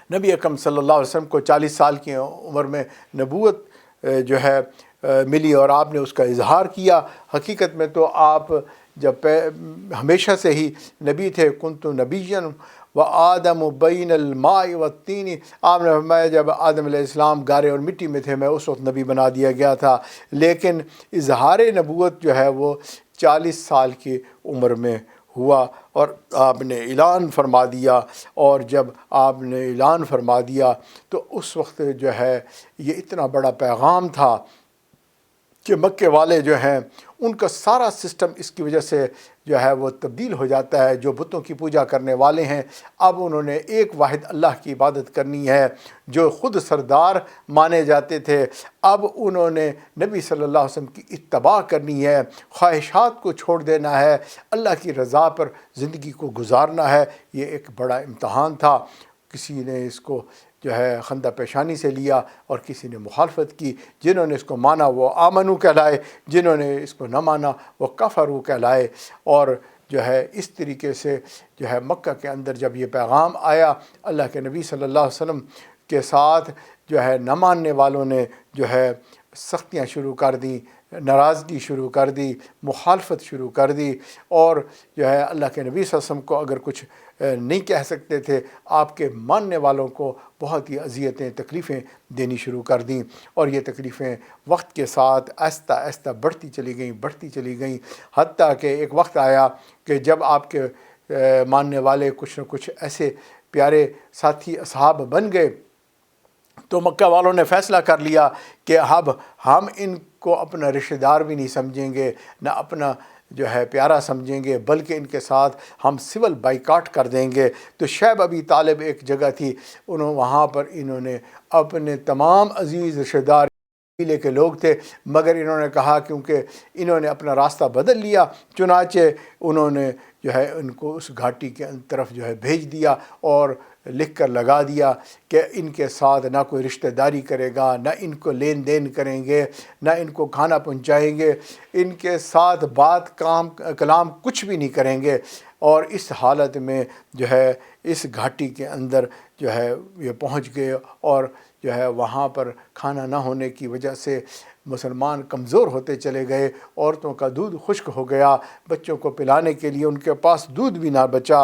نبی اکرم صلی اللہ علیہ وسلم کو 40 سال کی عمر میں نبوت جو ہے ملی اور آپ نے اس کا اظہار کیا۔ حقیقت میں تو آپ جب ہمیشہ سے ہی نبی تھے، کنت نبیًا وآدم بین الماء والطین، آپ نے فرمایا جب آدم علیہ السلام گارے اور مٹی میں تھے میں اس وقت نبی بنا دیا گیا تھا، لیکن اظہار نبوت جو ہے وہ 40 سال کی عمر میں ہوا اور آپ نے اعلان فرما دیا۔ اور جب آپ نے اعلان فرما دیا تو اس وقت جو ہے یہ اتنا بڑا پیغام تھا کہ مکے والے جو ہیں ان کا سارا سسٹم اس کی وجہ سے جو ہے وہ تبدیل ہو جاتا ہے۔ جو بتوں کی پوجا کرنے والے ہیں اب انہوں نے ایک واحد اللہ کی عبادت کرنی ہے، جو خود سردار مانے جاتے تھے اب انہوں نے نبی صلی اللہ علیہ وسلم کی اتباع کرنی ہے، خواہشات کو چھوڑ دینا ہے، اللہ کی رضا پر زندگی کو گزارنا ہے۔ یہ ایک بڑا امتحان تھا۔ کسی نے اس کو جو ہے خندہ پیشانی سے لیا اور کسی نے مخالفت کی۔ جنہوں نے اس کو مانا وہ آمنو کہلائے، جنہوں نے اس کو نہ مانا وہ کفرو کہلائے۔ اور جو ہے اس طریقے سے جو ہے مکہ کے اندر جب یہ پیغام آیا اللہ کے نبی صلی اللہ علیہ وسلم کے ساتھ جو ہے نہ ماننے والوں نے جو ہے سختیاں شروع کر دیں، ناراضگی شروع کر دی، مخالفت شروع کر دی، اور جو ہے اللہ کے نبی صلی اللہ علیہ وسلم کو اگر کچھ نہیں کہہ سکتے تھے آپ کے ماننے والوں کو بہت ہی اذیتیں تکلیفیں دینی شروع کر دیں۔ اور یہ تکلیفیں وقت کے ساتھ آہستہ آہستہ بڑھتی چلی گئیں حتیٰ کہ ایک وقت آیا کہ جب آپ کے ماننے والے کچھ نہ کچھ ایسے پیارے ساتھی اصحاب بن گئے تو مکہ والوں نے فیصلہ کر لیا کہ اب ہم ان کو اپنا رشتہ دار بھی نہیں سمجھیں گے، نہ اپنا جو ہے پیارا سمجھیں گے، بلکہ ان کے ساتھ ہم سول بائیکاٹ کر دیں گے۔ تو شعیب ابی طالب ایک جگہ تھی، وہاں پر انہوں نے اپنے تمام عزیز رشتہ دار قبیلے کے لوگ تھے، مگر انہوں نے کہا کیونکہ انہوں نے اپنا راستہ بدل لیا، چنانچہ انہوں نے جو ہے ان کو اس گھاٹی کے طرف جو ہے بھیج دیا اور لکھ کر لگا دیا کہ ان کے ساتھ نہ کوئی رشتہ داری کرے گا، نہ ان کو لین دین کریں گے، نہ ان کو کھانا پہنچائیں گے، ان کے ساتھ بات کلام کچھ بھی نہیں کریں گے۔ اور اس حالت میں جو ہے اس گھاٹی کے اندر جو ہے یہ پہنچ گئے، اور جو ہے وہاں پر کھانا نہ ہونے کی وجہ سے مسلمان کمزور ہوتے چلے گئے، عورتوں کا دودھ خشک ہو گیا، بچوں کو پلانے کے لیے ان کے پاس دودھ بھی نہ بچا۔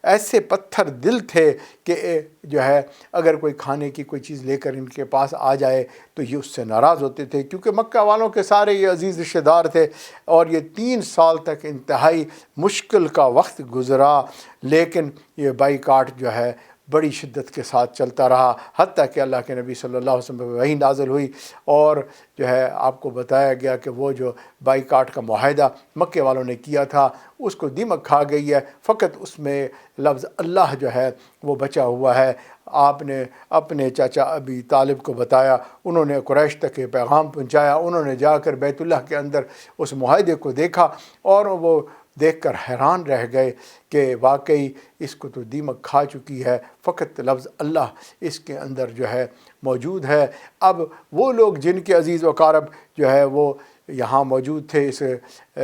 ایسے پتھر دل تھے کہ جو ہے اگر کوئی کھانے کی کوئی چیز لے کر ان کے پاس آ جائے تو یہ اس سے ناراض ہوتے تھے، کیونکہ مکہ والوں کے سارے یہ عزیز رشتہ دار تھے۔ اور یہ 3 سال تک انتہائی مشکل کا وقت گزرا، لیکن یہ بائیکاٹ جو ہے بڑی شدت کے ساتھ چلتا رہا حتیٰ کہ اللہ کے نبی صلی اللہ علیہ وسلم پر وحی نازل ہوئی، اور جو ہے آپ کو بتایا گیا کہ وہ جو بائیکاٹ کا معاہدہ مکے والوں نے کیا تھا اس کو دیمک کھا گئی ہے، فقط اس میں لفظ اللہ جو ہے وہ بچا ہوا ہے۔ آپ نے اپنے چاچا ابی طالب کو بتایا، انہوں نے قریش تک یہ پیغام پہنچایا، انہوں نے جا کر بیت اللہ کے اندر اس معاہدے کو دیکھا اور وہ دیکھ کر حیران رہ گئے کہ واقعی اس کو تو دیمک کھا چکی ہے، فقط لفظ اللہ اس کے اندر جو ہے موجود ہے۔ اب وہ لوگ جن کے عزیز و اقارب جو ہے وہ یہاں موجود تھے اس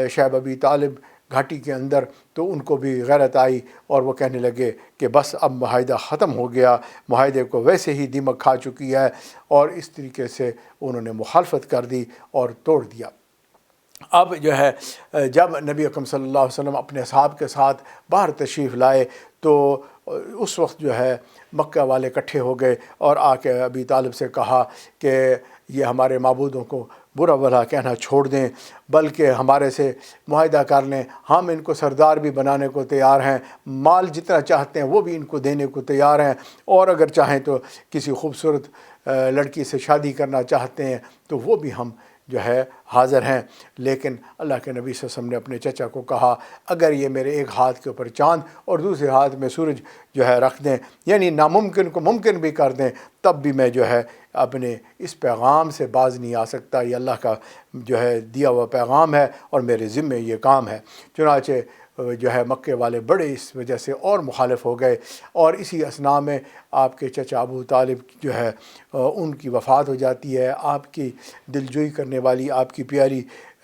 شعیب ابی طالب گھاٹی کے اندر، تو ان کو بھی غیرت آئی اور وہ کہنے لگے کہ بس اب معاہدہ ختم ہو گیا، معاہدے کو ویسے ہی دیمک کھا چکی ہے، اور اس طریقے سے انہوں نے مخالفت کر دی اور توڑ دیا۔ اب جو ہے جب نبی اکرم صلی اللہ علیہ وسلم اپنے اصحاب کے ساتھ باہر تشریف لائے تو اس وقت جو ہے مکہ والے اکٹھے ہو گئے اور آ کے ابی طالب سے کہا کہ یہ ہمارے معبودوں کو برا بھلا کہنا چھوڑ دیں، بلکہ ہمارے سے معاہدہ کر لیں، ہم ان کو سردار بھی بنانے کو تیار ہیں، مال جتنا چاہتے ہیں وہ بھی ان کو دینے کو تیار ہیں، اور اگر چاہیں تو کسی خوبصورت لڑکی سے شادی کرنا چاہتے ہیں تو وہ بھی ہم جو ہے حاضر ہیں۔ لیکن اللہ کے نبی صلی اللہ علیہ وسلم نے اپنے چچا کو کہا اگر یہ میرے ایک ہاتھ کے اوپر چاند اور دوسرے ہاتھ میں سورج جو ہے رکھ دیں، یعنی ناممکن کو ممکن بھی کر دیں، تب بھی میں جو ہے اپنے اس پیغام سے باز نہیں آ سکتا، یہ اللہ کا جو ہے دیا ہوا پیغام ہے اور میرے ذمے یہ کام ہے۔ چنانچہ جو ہے مکے والے بڑے اس وجہ سے اور مخالف ہو گئے، اور اسی اثناء میں آپ کے چچا ابو طالب جو ہے ان کی وفات ہو جاتی ہے۔ آپ کی دلجوئی کرنے والی آپ کی پیاری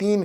3